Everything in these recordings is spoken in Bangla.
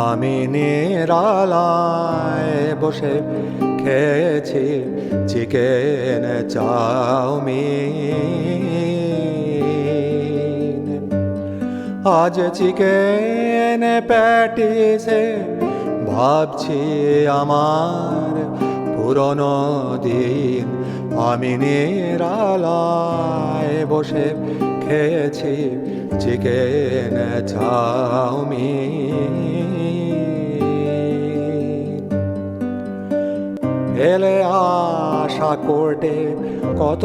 আমি নিরালায় বসে খেয়েছি চিকেন চাউমিন। আজ চিকেন প্যাটিসে ভাবছি আমার পুরনো দিন। আমি নিরালায় বসে খেয়েছি চিকেন চাউমিন। ফেলে আসা কোর্টে কত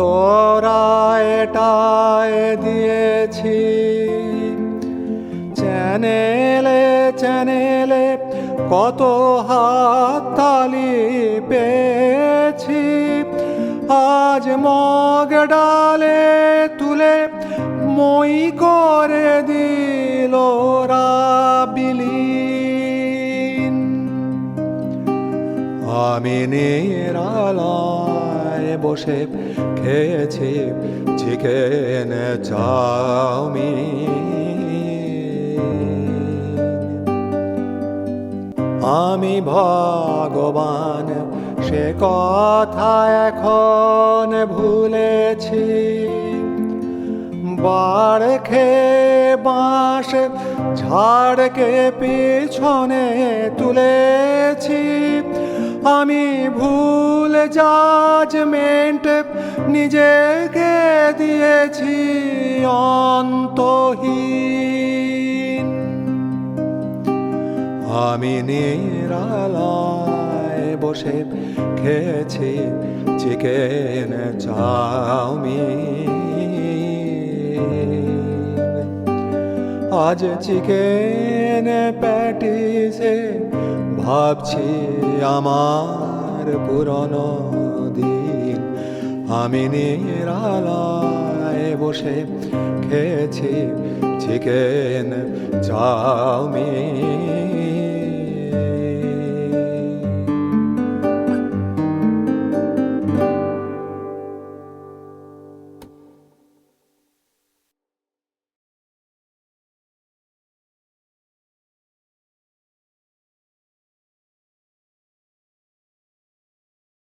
রায়টায় দিয়েছি, চ্যানেলে চ্যানেলে কত হাততালি পেয়েছি। আজ মগ ডালে তুলে মই করে দিল বিলীন। আমি নিরালায় বসে খেয়েছি চিকেন চাউমিন। আমি ভগবান সে কথা এখন ভুলেছি। বাড় খেয়ে বাঁশ ঝাড়কে পিছনে তুলেছি। আমি ভুল জাজমেন্ট নিজেকে দিয়েছি অন্তহীন। আমি নিরালায় বসে খেয়েছি চিকেন চাউমিন। আজ চিকেন প্যাটিসে ভাবছি আমার পুরনো দিন। আমি নিরালায় বসে খেয়েছি চিকেন চাউমিন।